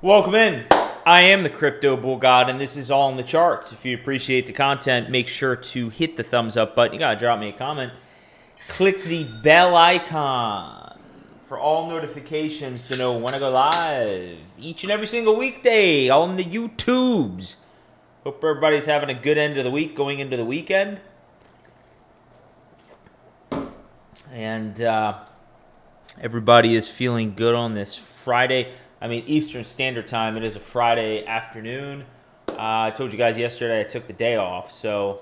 Welcome in. I am the Crypto Bull God, and this is all in the charts. If you appreciate the content, make sure to hit the thumbs up button. You gotta drop me a comment. Click the bell icon for all notifications to know when I go live each and every single weekday on the YouTubes. Hope everybody's having a good end of the week going into the weekend. And everybody is feeling good on this Friday. Eastern Standard Time. It is a Friday afternoon. I told you guys yesterday I took the day off. So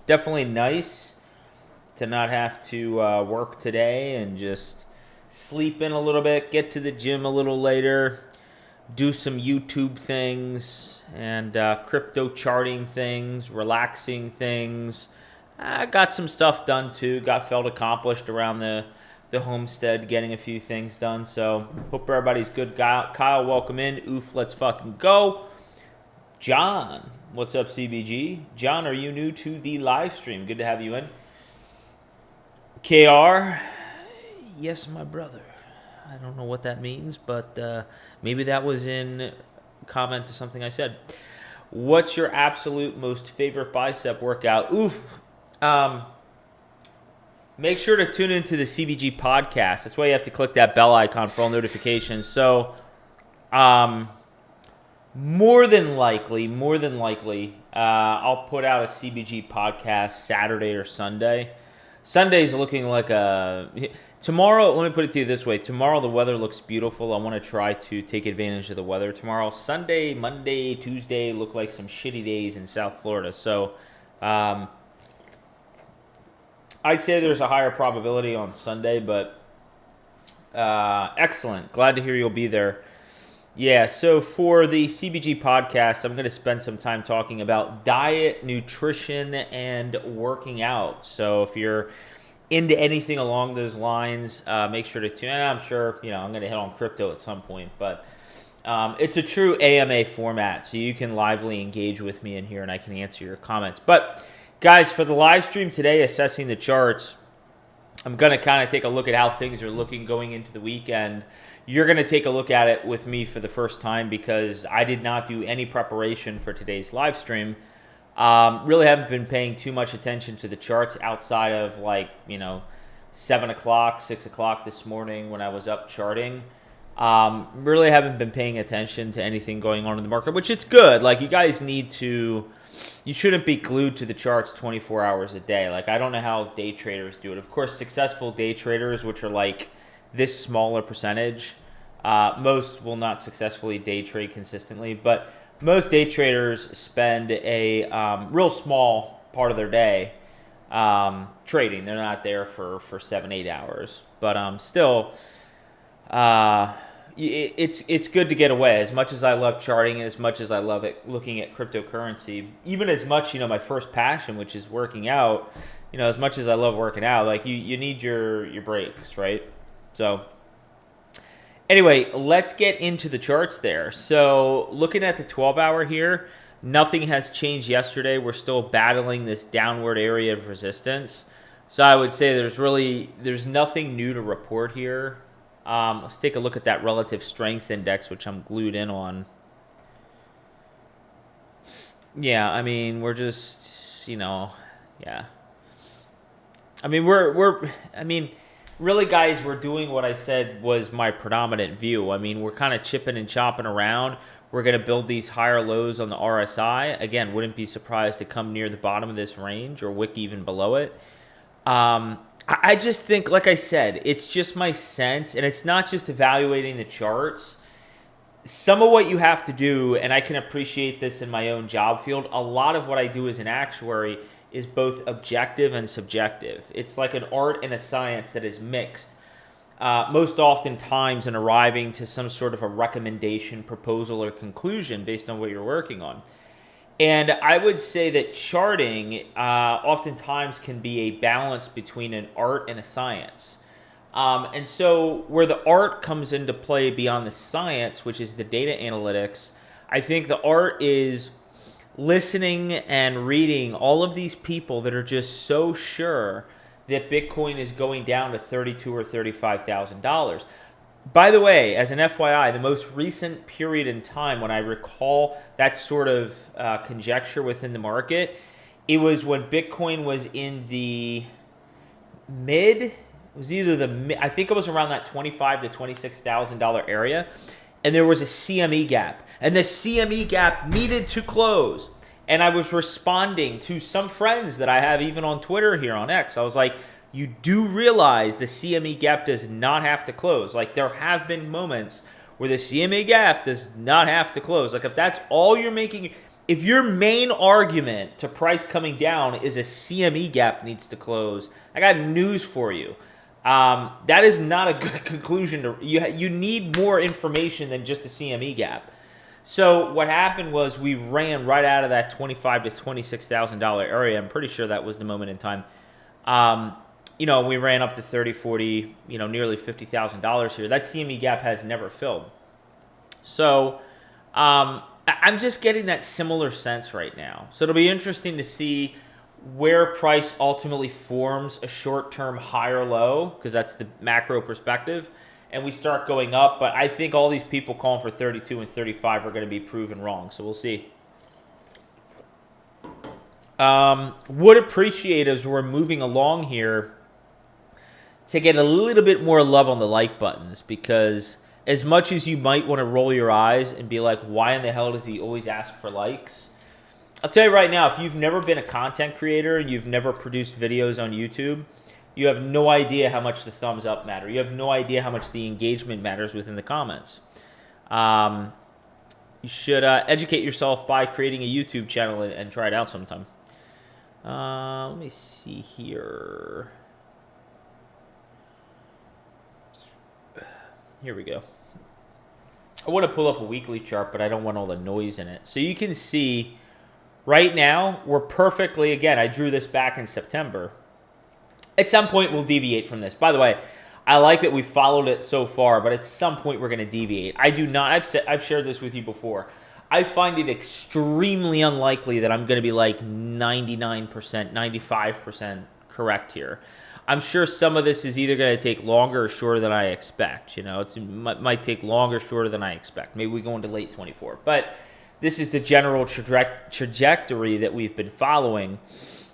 definitely nice to not have to work today and just sleep in a little bit, get to the gym a little later, do some YouTube things and crypto charting things, relaxing things. I got some stuff done too. Felt accomplished around the homestead, getting a few things done. So hope everybody's good. Kyle, welcome in. Oof, let's fucking go. John, what's up, CBG? John, are you new to the live stream? Good to have you in. KR, yes, my brother. I don't know what that means, but maybe that was in comment to something I said. What's your absolute most favorite bicep workout? Oof. Make sure to tune into the CBG podcast. That's why you have to click that bell icon for all notifications. So, more than likely, I'll put out a CBG podcast Saturday or Sunday. Sunday's looking like tomorrow, let me put it to you this way. Tomorrow the weather looks beautiful. I want to try to take advantage of the weather tomorrow. Sunday, Monday, Tuesday look like some shitty days in South Florida. So, I'd say there's a higher probability on Sunday, but excellent. Glad to hear you'll be there. Yeah, so for the CBG podcast, I'm going to spend some time talking about diet, nutrition, and working out. So if you're into anything along those lines, make sure to tune in. I'm sure, I'm going to hit on crypto at some point, but it's a true AMA format, so you can lively engage with me in here and I can answer your comments. But guys, for the live stream today, assessing the charts, I'm going to kind of take a look at how things are looking going into the weekend. You're going to take a look at it with me for the first time because I did not do any preparation for today's live stream. Really haven't been paying too much attention to the charts outside of 7 o'clock, 6 o'clock this morning when I was up charting. Really haven't been paying attention to anything going on in the market, which it's good. You guys need to... You shouldn't be glued to the charts 24 hours a day. I don't know how day traders do it. Of course, successful day traders, which are this smaller percentage, most will not successfully day trade consistently, but most day traders spend a real small part of their day trading. They're not there for 7-8 hours, but still, it's good to get away. As much as I love charting and as much as I love looking at cryptocurrency, even as much, my first passion, which is working out, as much as I love working out, you need your breaks, right? So anyway, let's get into the charts there. So looking at the 12-hour here, nothing has changed yesterday. We're still battling this downward area of resistance. So I would say there's nothing new to report here. Let's take a look at that relative strength index, which I'm glued in on. Yeah, we're just, yeah. Really, guys, we're doing what I said was my predominant view. We're kind of chipping and chopping around. We're going to build these higher lows on the RSI. Again, wouldn't be surprised to come near the bottom of this range or wick even below it. I just think, like I said, it's just my sense, and it's not just evaluating the charts. Some of what you have to do, and I can appreciate this in my own job field, a lot of what I do as an actuary is both objective and subjective. It's like an art and a science that is mixed. Most oftentimes in arriving to some sort of a recommendation, proposal, or conclusion based on what you're working on. And I would say that charting oftentimes can be a balance between an art and a science. And so where the art comes into play beyond the science, which is the data analytics, I think the art is listening and reading all of these people that are just so sure that Bitcoin is going down to $32,000 or $35,000. By the way, as an FYI, the most recent period in time when I recall that sort of conjecture within the market, it was when Bitcoin was in the mid. It was either I think it was around that $25,000 to $26,000 area, and there was a CME gap, and the CME gap needed to close. And I was responding to some friends that I have even on Twitter here on X. I was like, you do realize the CME gap does not have to close. Like, there have been moments where the CME gap does not have to close. Like, if that's all you're making, if your main argument to price coming down is a CME gap needs to close, I got news for you. That is not a good conclusion. You need more information than just a CME gap. So what happened was we ran right out of that $25,000 to $26,000 area. I'm pretty sure that was the moment in time. We ran up to 30, 40, nearly $50,000 here. That CME gap has never filled. So I'm just getting that similar sense right now. So it'll be interesting to see where price ultimately forms a short-term high or low, because that's the macro perspective, and we start going up. But I think all these people calling for 32 and 35 are going to be proven wrong. So we'll see. Would appreciate as we're moving along here to get a little bit more love on the like buttons, because as much as you might want to roll your eyes and be like, why in the hell does he always ask for likes? I'll tell you right now, if you've never been a content creator and you've never produced videos on YouTube, you have no idea how much the thumbs up matter. You have no idea how much the engagement matters within the comments. You should educate yourself by creating a YouTube channel and try it out sometime. Let me see here. Here we go. I want to pull up a weekly chart, but I don't want all the noise in it. So you can see right now we're perfectly, again, I drew this back in September. At some point we'll deviate from this. By the way, I like that we followed it so far, but at some point we're going to deviate. I do not, I've shared this with you before. I find it extremely unlikely that I'm going to be like 99%, 95% correct here. I'm sure some of this is either going to take longer or shorter than I expect. It might take longer, or shorter than I expect. Maybe we go into late 24. But this is the general trajectory that we've been following.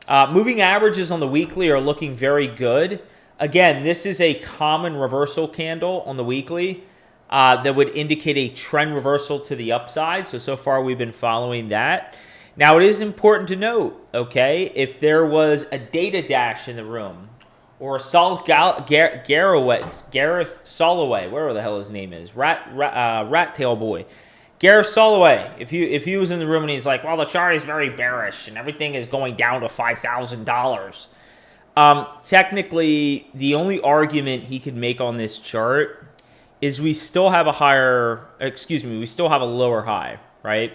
Moving averages on the weekly are looking very good. Again, this is a common reversal candle on the weekly that would indicate a trend reversal to the upside. So far we've been following that. Now, it is important to note, okay, if there was a data dash in the room, or Gareth Soloway, whatever the hell his name is, Rat Tail Boy, Gareth Soloway, if he was in the room and he's like, well, the chart is very bearish and everything is going down to $5,000. Technically, the only argument he could make on this chart is we still have we still have a lower high, right?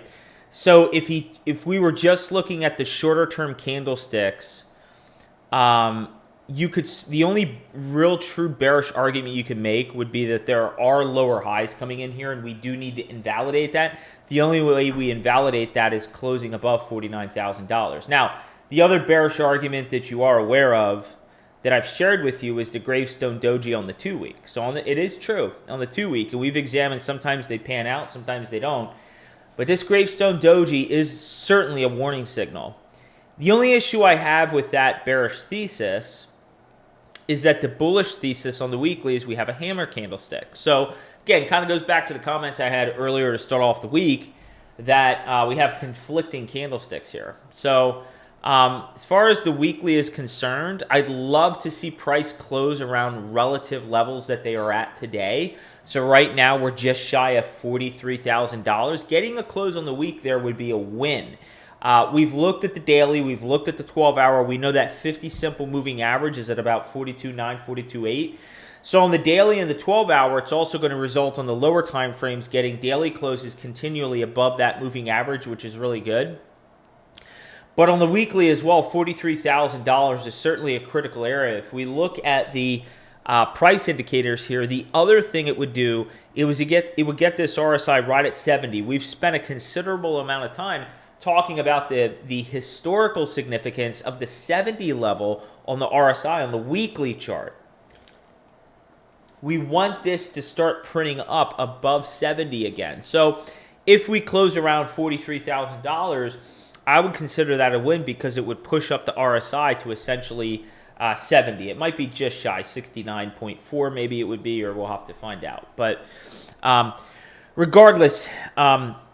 So if we were just looking at the shorter term candlesticks, the only real true bearish argument you could make would be that there are lower highs coming in here, and we do need to invalidate that. The only way we invalidate that is closing above $49,000. Now, the other bearish argument that you are aware of that I've shared with you is the Gravestone Doji on the 2-week. So it is true on the 2-week, and we've examined sometimes they pan out, sometimes they don't. But this Gravestone Doji is certainly a warning signal. The only issue I have with that bearish thesis is that the bullish thesis on the weekly is we have a hammer candlestick. So again, kind of goes back to the comments I had earlier to start off the week that we have conflicting candlesticks here. So as far as the weekly is concerned, I'd love to see price close around relative levels that they are at today. So right now we're just shy of $43,000. Getting a close on the week there would be a win. We've looked at the daily, we've looked at the 12-hour. We know that 50 simple moving average is at about 42.9, 42.8. So on the daily and the 12-hour, it's also going to result on the lower time frames getting daily closes continually above that moving average, which is really good. But on the weekly as well, $43,000 is certainly a critical area. If we look at the price indicators here, the other thing it would do, it would get this RSI right at 70. We've spent a considerable amount of time talking about the historical significance of the 70 level on the RSI on the weekly chart. we want this to start printing up above 70 again. So if we close around $43,000, I would consider that a win because it would push up the RSI to essentially 70. It might be just shy, 69.4 maybe it would be, or we'll have to find out. But regardless,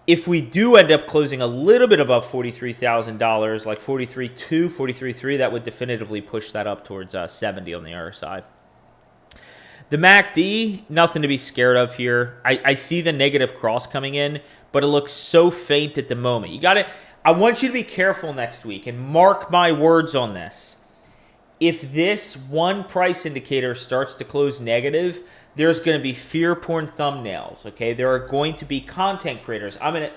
if we do end up closing a little bit above $43,000, like 43.2, 43.3, that would definitively push that up towards 70 on the RSI. The MACD, nothing to be scared of here. I see the negative cross coming in, but it looks so faint at the moment. I want you to be careful next week and mark my words on this. If this one price indicator starts to close negative, there's going to be fear porn thumbnails, okay? There are going to be content creators. I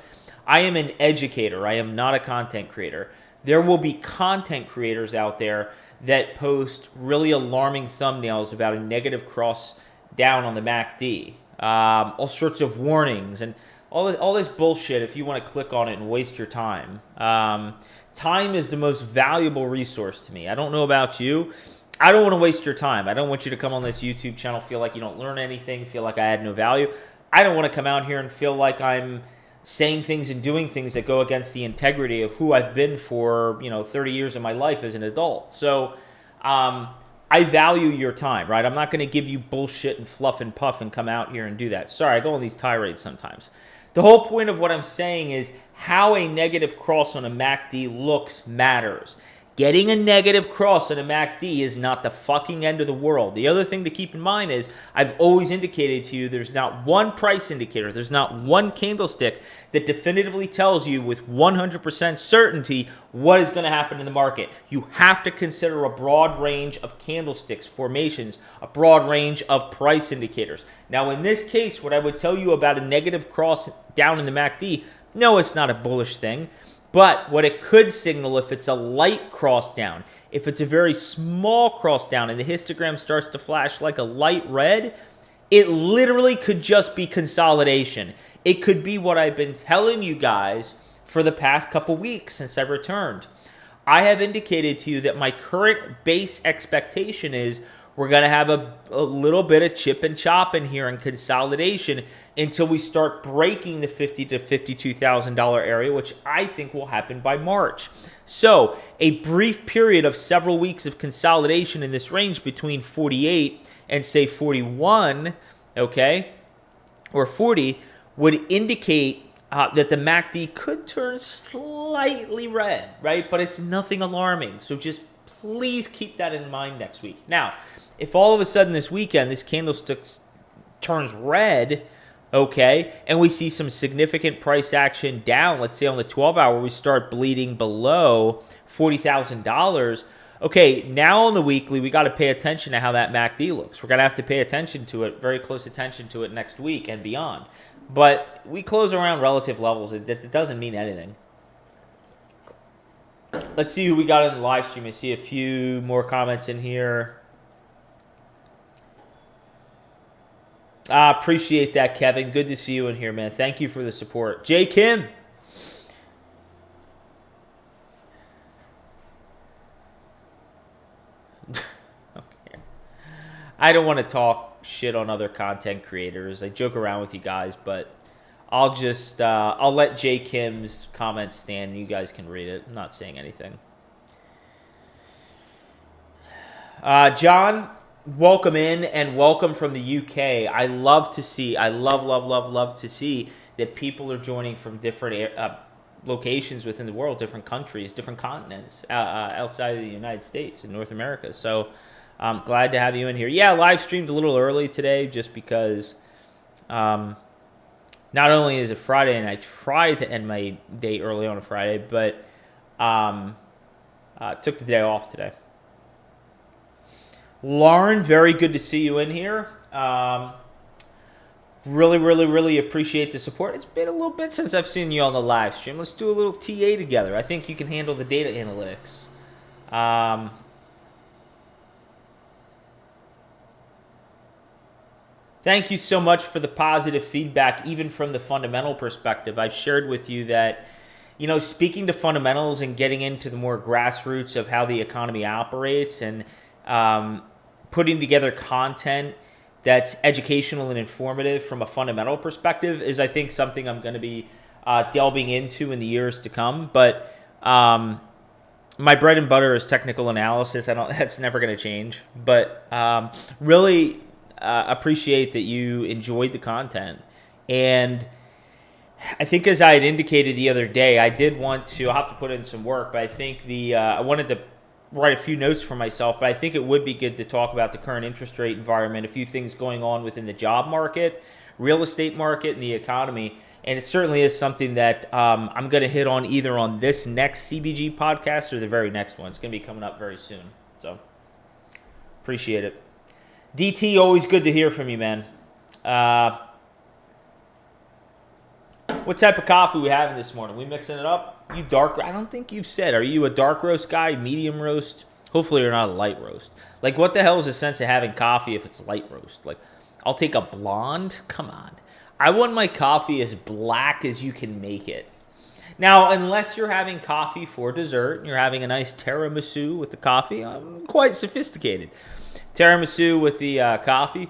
am an educator. I am not a content creator. There will be content creators out there that post really alarming thumbnails about a negative cross down on the MACD. All sorts of warnings and all this bullshit if you want to click on it and waste your time. Time is the most valuable resource to me. I don't know about you. I don't want to waste your time. I don't want you to come on this YouTube channel, feel like you don't learn anything, feel like I add no value. I don't want to come out here and feel like I'm saying things and doing things that go against the integrity of who I've been for, 30 years of my life as an adult. So I value your time, right? I'm not going to give you bullshit and fluff and puff and come out here and do that. Sorry, I go on these tirades sometimes. The whole point of what I'm saying is how a negative cross on a MACD looks matters. Getting a negative cross on a MACD is not the fucking end of the world. The other thing to keep in mind is I've always indicated to you there's not one price indicator, there's not one candlestick that definitively tells you with 100% certainty what is going to happen in the market. You have to consider a broad range of candlesticks, formations, a broad range of price indicators. Now, in this case, what I would tell you about a negative cross down in the MACD, no, it's not a bullish thing. But what it could signal if it's a light cross down, if it's a very small cross down and the histogram starts to flash like a light red, it literally could just be consolidation. It could be what I've been telling you guys for the past couple weeks since I returned. I have indicated to you that my current base expectation is we're going to have a little bit of chip and chop in here and consolidation until we start breaking the $50,000 to $52,000 area, which I think will happen by March. So a brief period of several weeks of consolidation in this range between 48 and say 41, okay, or 40 would indicate that the MACD could turn slightly red, right? But it's nothing alarming. So just please keep that in mind next week. Now, if all of a sudden this weekend this candlestick turns red, okay, and we see some significant price action down, let's say on the 12-hour, we start bleeding below $40,000. Okay, now on the weekly, we got to pay attention to how that MACD looks. We're going to have to pay attention to it, very close attention to it next week and beyond. But we close around relative levels. It doesn't mean anything. Let's see who we got in the live stream. I see a few more comments in here. Appreciate that, Kevin. Good to see you in here, man. Thank you for the support. Jay Kim. Okay. I don't want to talk shit on other content creators. I joke around with you guys, but I'll just I'll let Jay Kim's comment stand. You guys can read it. I'm not saying anything. John, welcome in and welcome from the UK. I love to see, I love to see that people are joining from different locations within the world, different countries, different continents outside of the United States and North America. So I'm glad to have you in here. Yeah, live streamed a little early today just because not only is it Friday and I try to end my day early on a Friday, but took the day off today. Lauren, very good to see you in here. Really appreciate the support. It's been a little bit since I've seen you on the live stream. Let's do a little TA together. I think you can handle the data analytics. Thank you so much for the positive feedback, even from the fundamental perspective. I've shared with you that, speaking to fundamentals and getting into the more grassroots of how the economy operates and putting together content that's educational and informative from a fundamental perspective is, I think, something I'm going to be delving into in the years to come. But my bread and butter is technical analysis. That's never going to change. But really appreciate that you enjoyed the content. And I think, as I had indicated the other day, I did want to, I'll have to put in some work, but I think I wanted to write a few notes for myself, but I think it would be good to talk about the current interest rate environment, a few things going on within the job market, real estate market, and the economy. And it certainly is something that I'm going to hit on either on this next CBG podcast or the very next one. It's going to be coming up very soon. So appreciate it. DT, always good to hear from you, man. What type of coffee we having this morning? We mixing it up? You dark? I don't think you've said. Are you a dark roast guy, medium roast? Hopefully you're not a light roast. Like, what the hell is the sense of having coffee if it's light roast? Like, I'll take a blonde? Come on. I want my coffee as black as you can make it. Now, unless you're having coffee for dessert and you're having a nice tiramisu with the coffee, I'm quite sophisticated. Tiramisu with the coffee.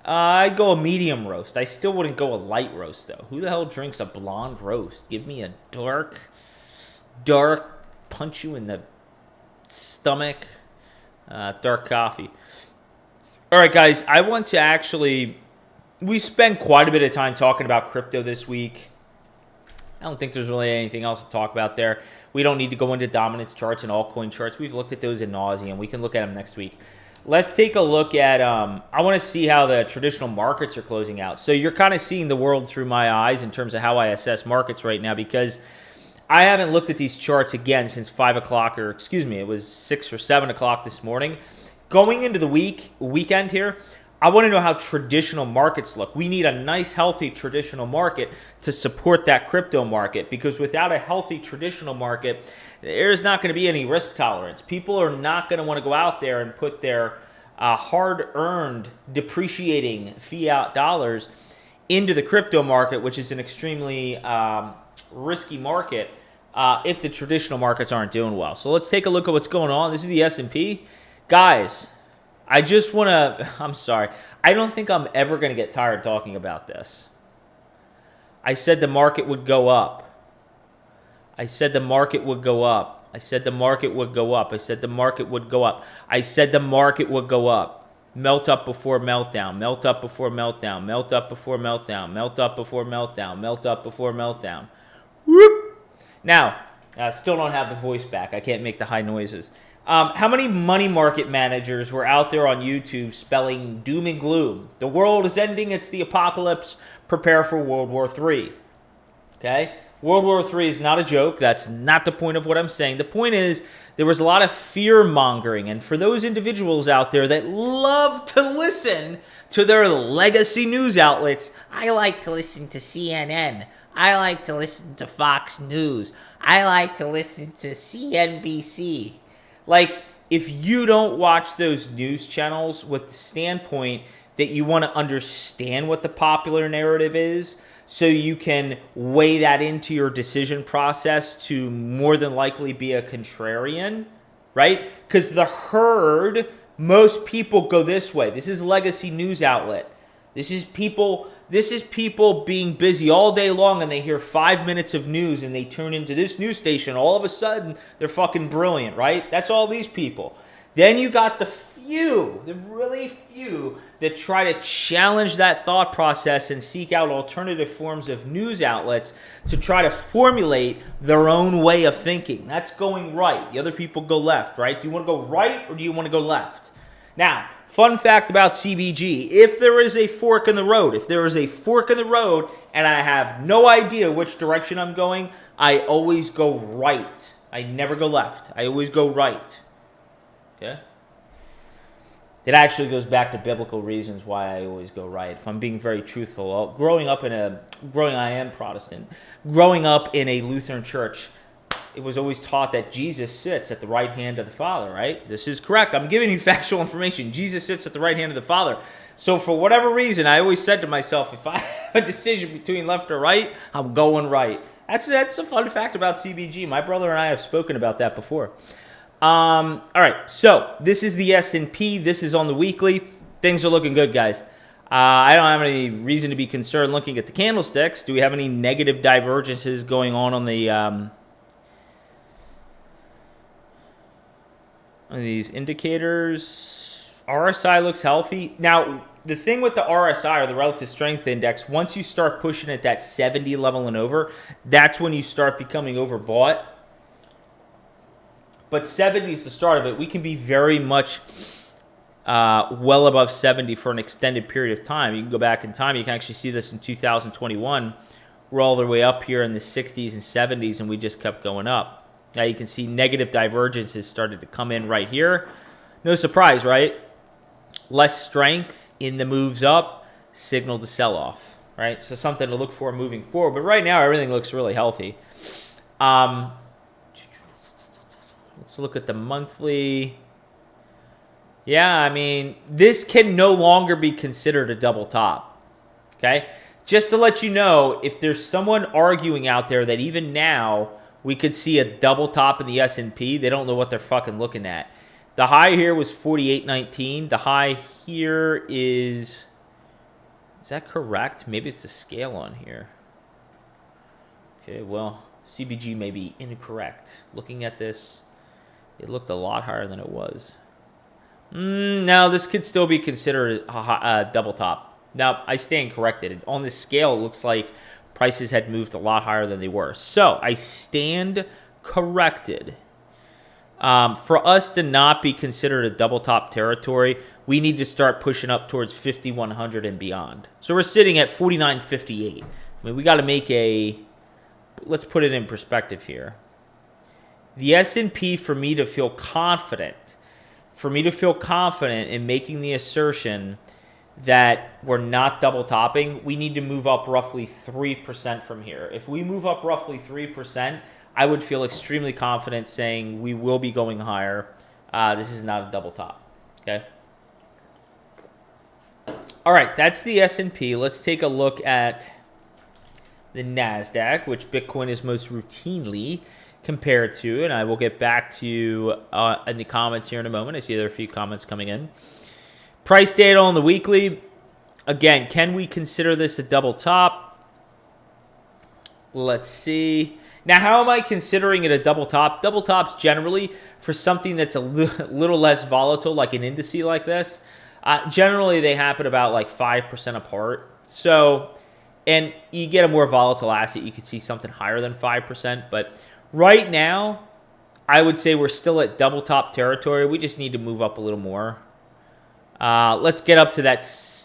I'd go a medium roast. I still wouldn't go a light roast, though. Who the hell drinks a blonde roast? Give me a dark, punch you in the stomach, dark coffee. All right, guys, I want to actually... We spent quite a bit of time talking about crypto this week. I don't think there's really anything else to talk about there. We don't need to go into dominance charts and altcoin charts. We've looked at those ad nauseum. We can look at them next week. Let's take a look at, I want to see how the traditional markets are closing out. So you're kind of seeing the world through my eyes in terms of how I assess markets right now, because I haven't looked at these charts again since 5 o'clock, or excuse me, it was 6 or 7 o'clock this morning. Going into the weekend here, I want to know how traditional markets look. We need a nice, healthy traditional market to support that crypto market, because without a healthy traditional market, there's not going to be any risk tolerance. People are not going to want to go out there and put their hard-earned, depreciating fiat dollars into the crypto market, which is an extremely risky market if the traditional markets aren't doing well. So let's take a look at what's going on. This is the S&P. Guys, I just want to, I'm sorry. I don't think I'm ever going to get tired talking about this. I said the market would go up. I said the market would go up. I said the market would go up. I said the market would go up. I said the market would go up. Melt up before meltdown. Melt up before meltdown. Melt up before meltdown. Melt up before meltdown. Melt up before meltdown. Whoop. Now, I still don't have the voice back. I can't make the high noises. How many money market managers were out there on YouTube spelling doom and gloom? The world is ending. It's the apocalypse. Prepare for World War III. Okay? World War III is not a joke. That's not the point of what I'm saying. The point is there was a lot of fear-mongering. And for those individuals out there that love to listen to their legacy news outlets, I like to listen to CNN. I like to listen to Fox News. I like to listen to CNBC. Like, if you don't watch those news channels with the standpoint that you want to understand what the popular narrative is, so you can weigh that into your decision process to more than likely be a contrarian, right? Because the herd, most people go this way. This is legacy news outlet. This is people being busy all day long, and they hear 5 minutes of news and they tune into this news station. All of a sudden, they're fucking brilliant, right? That's all these people. Then you got the really few that try to challenge that thought process and seek out alternative forms of news outlets to try to formulate their own way of thinking. That's going right. The other people go left, right? Do you want to go right or do you want to go left? Now, fun fact about CBG, if there is a fork in the road, and I have no idea which direction I'm going, I always go right. I never go left. I always go right. Okay? It actually goes back to biblical reasons why I always go right. If I'm being very truthful, I am Protestant. Growing up in a Lutheran church, it was always taught that Jesus sits at the right hand of the Father, right? This is correct. I'm giving you factual information. Jesus sits at the right hand of the Father. So for whatever reason, I always said to myself, if I have a decision between left or right, I'm going right. That's a fun fact about CBG. My brother and I have spoken about that before. All right, so this is the S&P. This is on the weekly. Things are looking good, guys. I don't have any reason to be concerned looking at the candlesticks. Do we have any negative divergences going on the these indicators? RSI looks healthy. Now, the thing with the RSI, or the relative strength index, once you start pushing at that 70 level and over, that's when you start becoming overbought. But 70 is the start of it. We can be very much well above 70 for an extended period of time. You can go back in time. You can actually see this in 2021. We're all the way up here in the 60s and 70s, and we just kept going up. Now you can see negative divergences started to come in right here. No surprise, right? Less strength in the moves up signaled the sell-off, right? So something to look for moving forward. But right now, everything looks really healthy. Let's look at the monthly. Yeah, I mean, this can no longer be considered a double top, okay? Just to let you know, if there's someone arguing out there that even now we could see a double top in the S&P, they don't know what they're fucking looking at. The high here was 48.19. The high here is that correct? Maybe it's the scale on here. Okay, well, CBG may be incorrect. Looking at this, it looked a lot higher than it was. Now, this could still be considered a double top. Now, I stand corrected. On this scale, it looks like prices had moved a lot higher than they were. So, I stand corrected. For us to not be considered a double top territory, we need to start pushing up towards 5,100 and beyond. So, we're sitting at 49.58. I mean, we got to make let's put it in perspective here. The S&P, for me to feel confident in making the assertion that we're not double topping, we need to move up roughly 3% from here. If we move up roughly 3%, I would feel extremely confident saying we will be going higher. This is not a double top, okay? All right, that's the S&P. Let's take a look at the NASDAQ, which Bitcoin is most routinely compared to, and I will get back to you in the comments here in a moment. I see there are a few comments coming in. Price data on the weekly. Again, can we consider this a double top? Let's see. Now, how am I considering it a double top? Double tops generally, for something that's a little less volatile, like an indice like this, generally they happen about like 5% apart. So, and you get a more volatile asset, you could see something higher than 5%, but right now, I would say we're still at double top territory. We just need to move up a little more. Let's get up to that.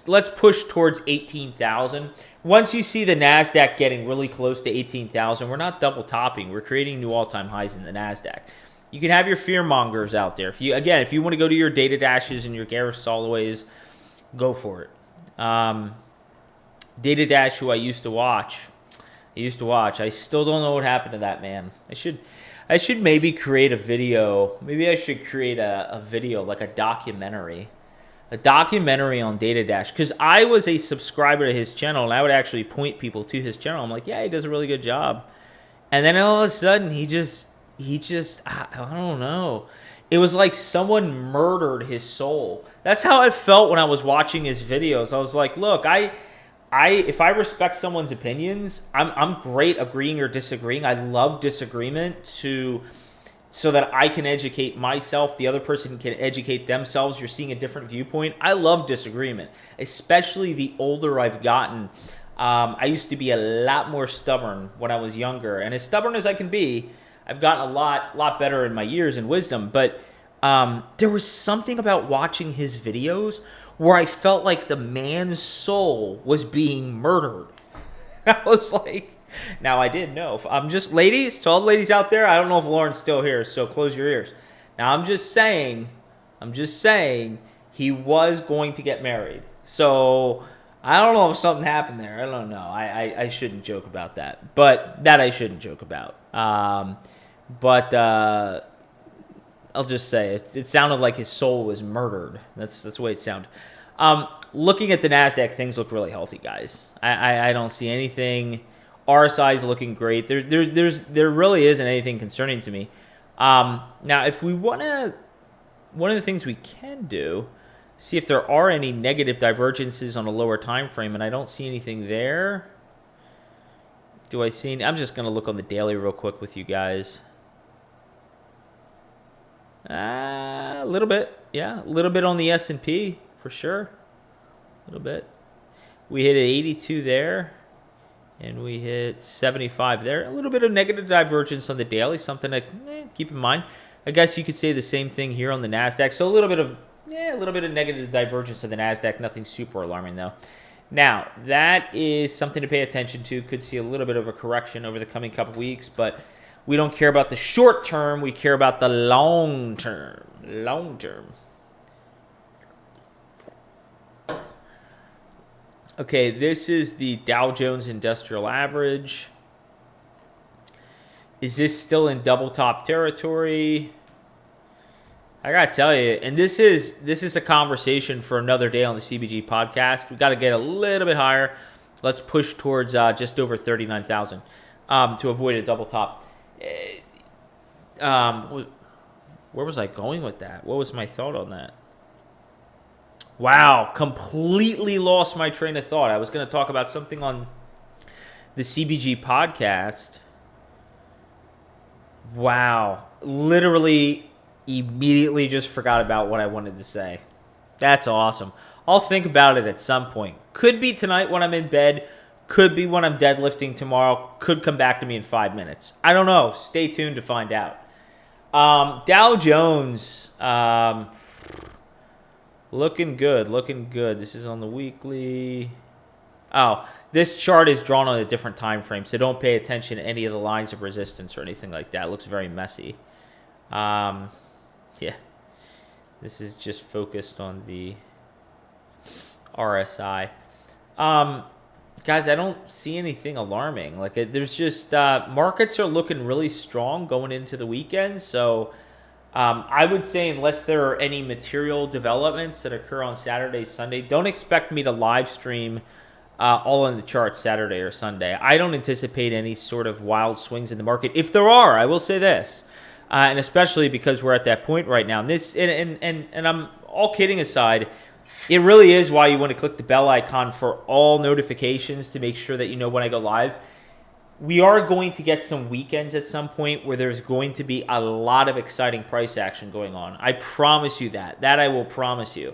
Let's push towards 18,000. Once you see the NASDAQ getting really close to 18,000, we're not double topping. We're creating new all-time highs in the NASDAQ. You can have your fear mongers out there. If you want to go to your data dashes and your Gareth Soloways, go for it. Data Dash, who I used to watch. I still don't know what happened to that man. I should maybe create a video. Maybe I should create a video, like a documentary on Data Dash, because I was a subscriber to his channel, and I would actually point people to his channel. I'm like, yeah, he does a really good job. And then all of a sudden, he just, I don't know. It was like someone murdered his soul. That's how I felt when I was watching his videos. I was like, look, if I respect someone's opinions, I'm great agreeing or disagreeing. I love disagreement so that I can educate myself. The other person can educate themselves. You're seeing a different viewpoint. I love disagreement, especially the older I've gotten. I used to be a lot more stubborn when I was younger, and as stubborn as I can be, I've gotten a lot better in my years and wisdom. But there was something about watching his videos where I felt like the man's soul was being murdered. I was like, now I did know. I'm just, ladies, to all the ladies out there, I don't know if Lauren's still here, so close your ears. Now I'm just saying, he was going to get married. So I don't know if something happened there. I don't know. I shouldn't joke about that. But that I shouldn't joke about. But I'll just say it sounded like his soul was murdered. That's the way it sounded. Looking at the NASDAQ, things look really healthy, guys. I don't see anything. RSI is looking great. There really isn't anything concerning to me. Now, if we want to, one of the things we can do, See if there are any negative divergences on a lower time frame, and I don't see anything there. Do I see any? I'm just going to look on the daily real quick with you guys. A little bit. Yeah, a little bit on the S&P for sure. A little bit. We hit 82 there, and we hit 75 there. A little bit of negative divergence on the daily, something to keep in mind. I guess you could say the same thing here on the NASDAQ. So a little bit of negative divergence on the NASDAQ. Nothing super alarming, though. Now, that is something to pay attention to. Could see a little bit of a correction over the coming couple weeks, but we don't care about the short term. We care about the long term. Long term. Okay, this is the Dow Jones Industrial Average. Is this still in double top territory? I gotta tell you, and this is a conversation for another day on the CBG podcast. We got to get a little bit higher. Let's push towards just over 39,000 to avoid a double top. Where was I going with that? What was my thought on that? Wow, completely lost my train of thought. I was going to talk about something on the CBG podcast. Wow, literally immediately just forgot about what I wanted to say. That's awesome. I'll think about it at some point. Could be tonight when I'm in bed. Could be when I'm deadlifting tomorrow. Could come back to me in 5 minutes. I don't know. Stay tuned to find out. Dow Jones, looking good. Looking good. This is on the weekly. Oh, this chart is drawn on a different time frame, so don't pay attention to any of the lines of resistance or anything like that. It looks very messy. Yeah, this is just focused on the RSI. Guys, I don't see anything alarming. Like, there's just markets are looking really strong going into the weekend. So I would say unless there are any material developments that occur on Saturday, Sunday, don't expect me to live stream all in the charts Saturday or Sunday. I don't anticipate any sort of wild swings in the market. If there are, I will say this. And especially because we're at that point right now. And I'm all kidding aside, it really is why you want to click the bell icon for all notifications to make sure that you know when I go live. We are going to get some weekends at some point where there's going to be a lot of exciting price action going on. I promise you that. That I will promise you.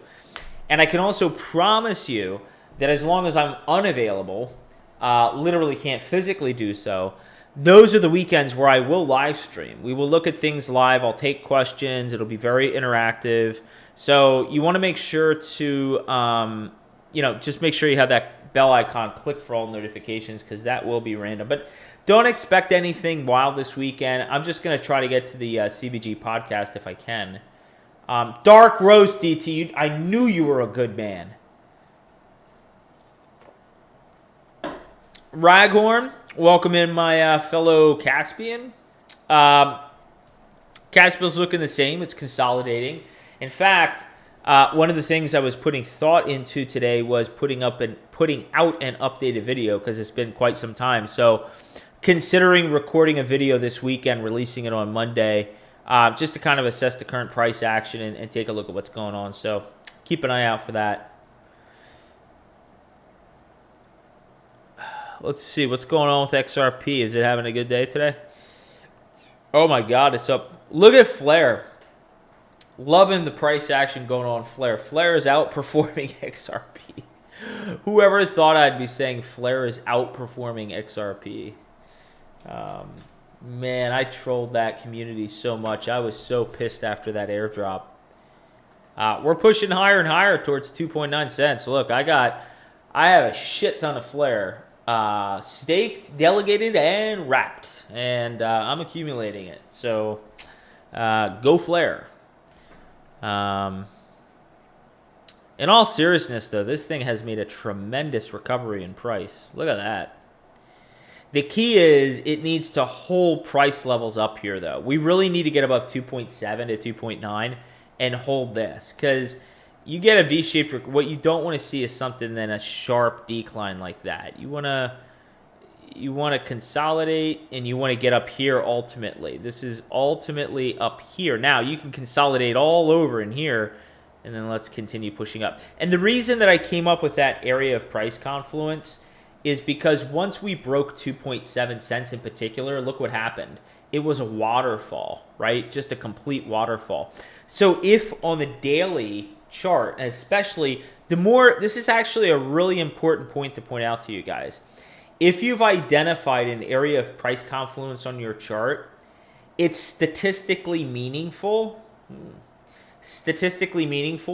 And I can also promise you that as long as I'm unavailable, literally can't physically do so, those are the weekends where I will live stream. We will look at things live. I'll take questions. It'll be very interactive. So you want to make sure to, just make sure you have that bell icon, click for all notifications, because that will be random. But don't expect anything wild this weekend. I'm just going to try to get to the CBG podcast if I can. Dark Roast, DT, I knew you were a good man. Raghorn, welcome in my fellow Caspian. Caspian's looking the same. It's consolidating. In fact, one of the things I was putting thought into today was putting out an updated video because it's been quite some time. So considering recording a video this weekend, releasing it on Monday, just to kind of assess the current price action and take a look at what's going on. So keep an eye out for that. Let's see what's going on with XRP. Is it having a good day today? Oh my God, it's up. Look at Flare. Loving the price action going on Flare. Flare is outperforming XRP. Whoever thought I'd be saying Flare is outperforming XRP? Man, I trolled that community so much. I was so pissed after that airdrop. We're pushing higher and higher towards 2.9 cents. Look, I have a shit ton of Flare. Staked, delegated, and wrapped. And I'm accumulating it. So go Flare. In all seriousness, though, this thing has made a tremendous recovery in price. Look at that. The key is it needs to hold price levels up here, though. We really need to get above 2.7 to 2.9 and hold this. Because you get a V-shaped, what you don't want to see is something then a sharp decline like that. You want to consolidate and you want to get up here ultimately. This is ultimately up here. Now, you can consolidate all over in here And then let's continue pushing up. And the reason that I came up with that area of price confluence is because once we broke 2.7 cents in particular, look what happened. It was a waterfall, right? Just a complete waterfall. So if on the daily chart, especially this is actually a really important point to point out to you guys. If you've identified an area of price confluence on your chart, it's statistically meaningful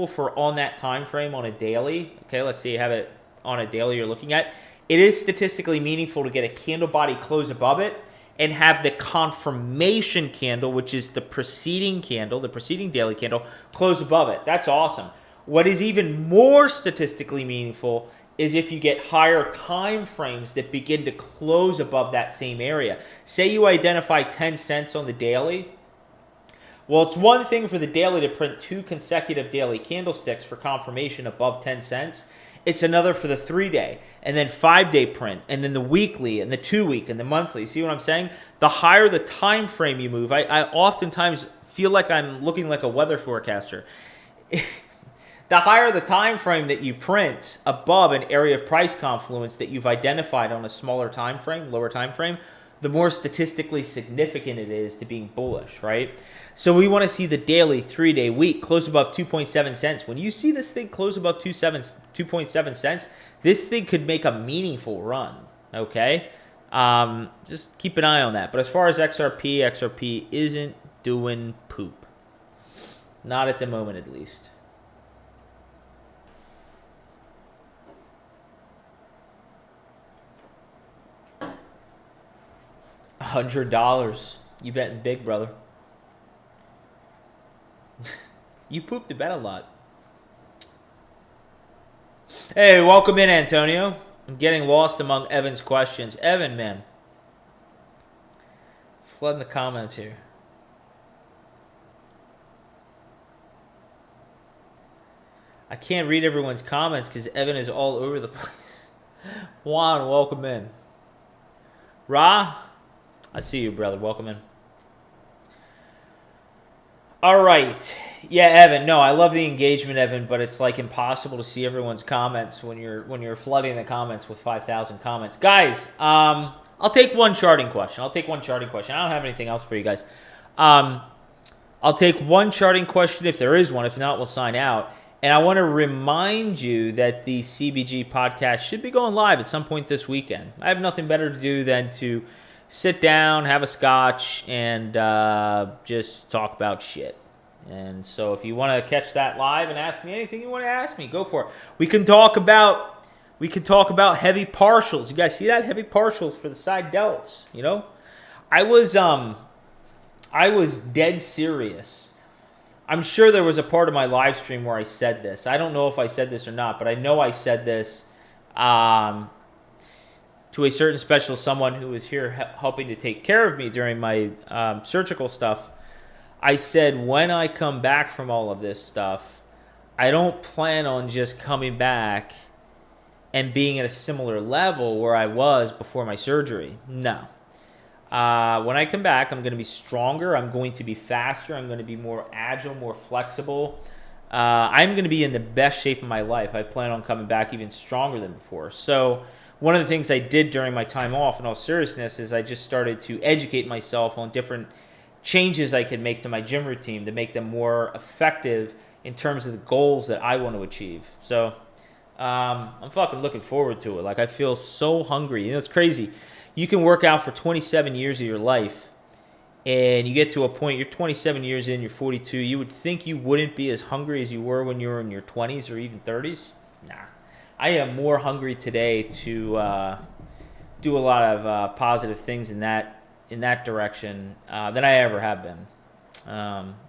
for on that time frame on a daily. Okay, let's say you have it on a daily you're looking at. It is statistically meaningful to get a candle body close above it and have the confirmation candle, which is the preceding daily candle, close above it. That's awesome. What is even more statistically meaningful is if you get higher time frames that begin to close above that same area. Say you identify 10 cents on the daily. Well, it's one thing for the daily to print 2 consecutive daily candlesticks for confirmation above 10 cents. It's another for the 3-day and then 5-day print and then the weekly and the 2-week and the monthly. See what I'm saying? The higher the time frame you move, I oftentimes feel like I'm looking like a weather forecaster. The higher the time frame that you print above an area of price confluence that you've identified on a smaller time frame, lower time frame, the more statistically significant it is to being bullish, right? So we want to see the daily, 3-day, week close above 2.7 cents. When you see this thing close above 2.7 cents, this thing could make a meaningful run, okay? Just keep an eye on that. But as far as XRP isn't doing poop. Not at the moment, at least. $100. You betting big, brother. You pooped the bet a lot. Hey, welcome in, Antonio. I'm getting lost among Evan's questions. Evan, man. Flooding the comments here. I can't read everyone's comments because Evan is all over the place. Juan, welcome in. Ra, I see you, brother. Welcome in. All right. Yeah, Evan. No, I love the engagement, Evan, but it's like impossible to see everyone's comments when you're flooding the comments with 5,000 comments. Guys, I'll take one charting question. I don't have anything else for you guys. I'll take one charting question if there is one. If not, we'll sign out. And I want to remind you that the CBG podcast should be going live at some point this weekend. I have nothing better to do than to sit down, have a scotch, and just talk about shit. And so if you want to catch that live and ask me anything you want to ask me, go for it. We can talk about heavy partials. You guys see that? Heavy partials for the side delts, you know? I was dead serious. I'm sure there was a part of my live stream where I said this. I don't know if I said this or not, but I know I said this to a certain special someone who was here helping to take care of me during my surgical stuff. I said, when I come back from all of this stuff, I don't plan on just coming back and being at a similar level where I was before my surgery. No. When I come back, I'm going to be stronger. I'm going to be faster. I'm going to be more agile, more flexible. I'm going to be in the best shape of my life. I plan on coming back even stronger than before. So one of the things I did during my time off, in all seriousness, is I just started to educate myself on different changes I could make to my gym routine to make them more effective in terms of the goals that I want to achieve. So I'm fucking looking forward to it. Like, I feel so hungry. You know, it's crazy. You can work out for 27 years of your life, and you get to a point, you're 27 years in, you're 42, you would think you wouldn't be as hungry as you were when you were in your 20s or even 30s. Nah. I am more hungry today to do a lot of positive things in that direction than I ever have been.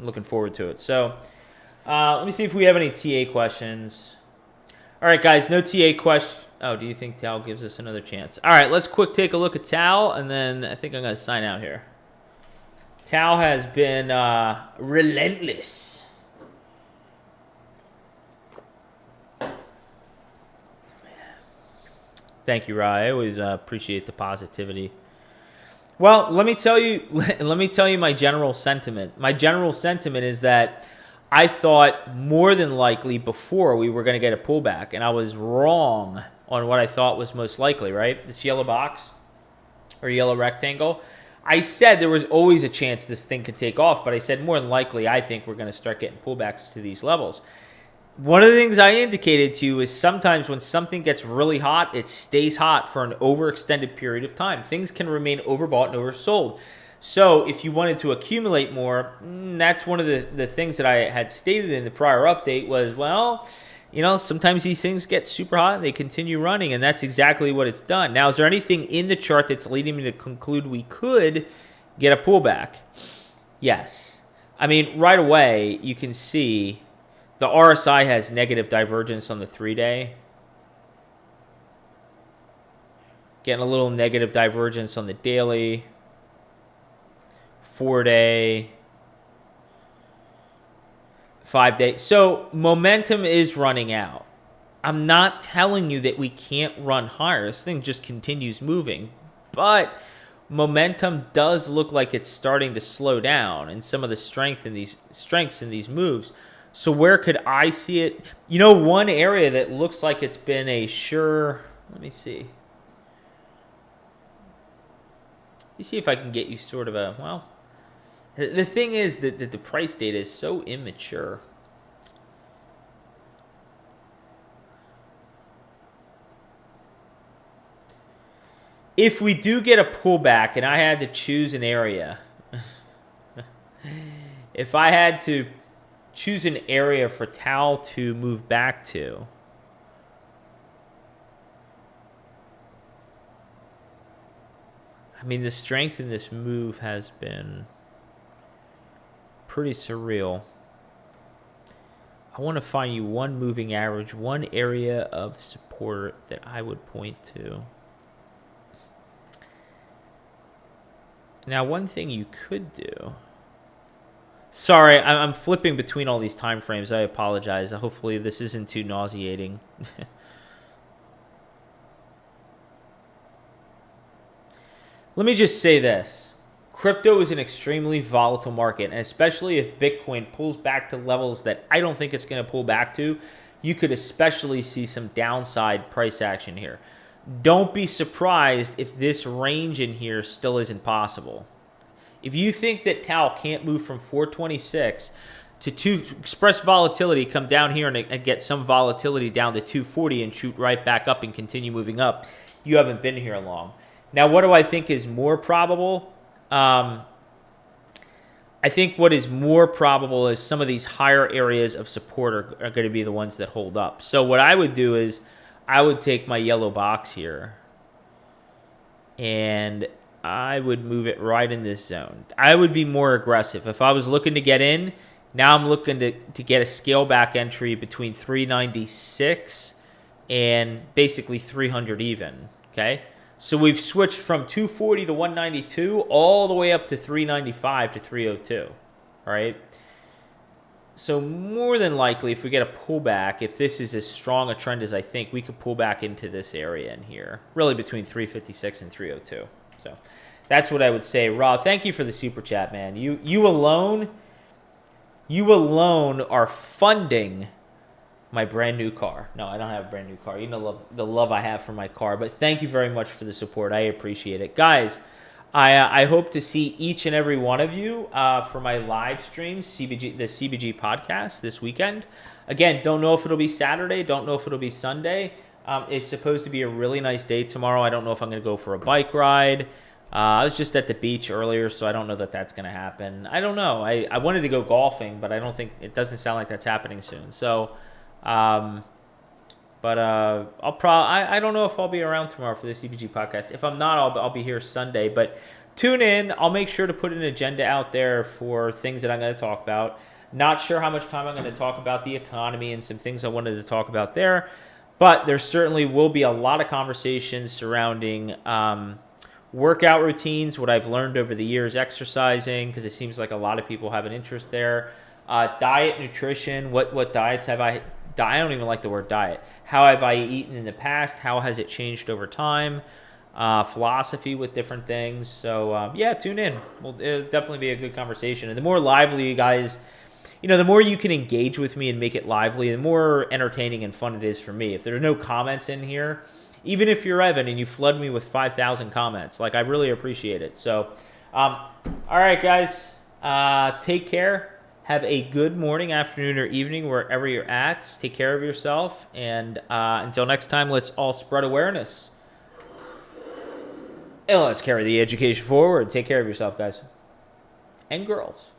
Looking forward to it. So let me see if we have any TA questions. All right, guys, no TA question. Oh, do you think Tal gives us another chance? All right, let's quick take a look at Tal, and then I think I'm going to sign out here. Tal has been relentless. Thank you, Rye. I always appreciate the positivity. Well, let me tell you my general sentiment. My general sentiment is that I thought more than likely before we were going to get a pullback, and I was wrong on what I thought was most likely, right? This yellow box or yellow rectangle. I said there was always a chance this thing could take off, but I said more than likely I think we're going to start getting pullbacks to these levels. One of the things I indicated to you is sometimes when something gets really hot, it stays hot for an overextended period of time. Things can remain overbought and oversold. So if you wanted to accumulate more, that's one of the things that I had stated in the prior update was, well, sometimes these things get super hot and they continue running, and that's exactly what it's done. Now, is there anything in the chart that's leading me to conclude we could get a pullback? Yes. I mean, right away, you can see the RSI has negative divergence on the 3-day. Getting a little negative divergence on the daily. 4-day, 5-day. So momentum is running out. I'm not telling you that we can't run higher. This thing just continues moving. But momentum does look like it's starting to slow down and some of the strengths in these moves. So where could I see it? One area that looks like it's been a sure, let me see. Let me see if I can get you sort of the thing is that the price data is so immature. If we do get a pullback and I had to choose an area, if I had to choose an area for Tau to move back to, I mean, the strength in this move has been pretty surreal. I want to find you one moving average, one area of support that I would point to. Now, one thing you could do. Sorry, I'm flipping between all these time frames. I apologize. Hopefully this isn't too nauseating. Let me just say this. Crypto is an extremely volatile market, and especially if Bitcoin pulls back to levels that I don't think it's going to pull back to, you could especially see some downside price action here. Don't be surprised if this range in here still isn't possible. If you think that Tau can't move from 426 to express volatility, come down here and get some volatility down to 240 and shoot right back up and continue moving up, you haven't been here long. Now, what do I think is more probable? I think what is more probable is some of these higher areas of support are going to be the ones that hold up. So what I would do is I would take my yellow box here and I would move it right in this zone. I would be more aggressive. If I was looking to get in, now I'm looking to get a scale back entry between 396 and basically 300 even, okay? So we've switched from 240 to 192 all the way up to 395 to 302, all right? So more than likely, if we get a pullback, if this is as strong a trend as I think, we could pull back into this area in here, really between 356 and 302. So that's what I would say. Rob, thank you for the super chat, man. You alone are funding my brand new car. No, I don't have a brand new car. You know the love I have for my car. But thank you very much for the support. I appreciate it. Guys, I hope to see each and every one of you for my live streams, the CBG podcast this weekend. Again, don't know if it'll be Saturday. Don't know if it'll be Sunday. It's supposed to be a really nice day tomorrow. I don't know if I'm going to go for a bike ride. I was just at the beach earlier, so I don't know that that's going to happen. I don't know. I wanted to go golfing, but it doesn't sound like that's happening soon. So, I don't know if I'll be around tomorrow for the CBG podcast. If I'm not, I'll be here Sunday. But tune in. I'll make sure to put an agenda out there for things that I'm going to talk about. Not sure how much time I'm going to talk about the economy and some things I wanted to talk about there. But there certainly will be a lot of conversations surrounding workout routines, what I've learned over the years exercising, because it seems like a lot of people have an interest there. Diet, nutrition, what diets have I don't even like the word diet. How have I eaten in the past? How has it changed over time? Philosophy with different things. So, tune in. It'll definitely be a good conversation. And the more lively you guys the more you can engage with me and make it lively, the more entertaining and fun it is for me. If there are no comments in here, even if you're Evan and you flood me with 5,000 comments, like, I really appreciate it. So, all right, guys, take care. Have a good morning, afternoon, or evening wherever you're at. Take care of yourself. And until next time, let's all spread awareness. And let's carry the education forward. Take care of yourself, guys and girls.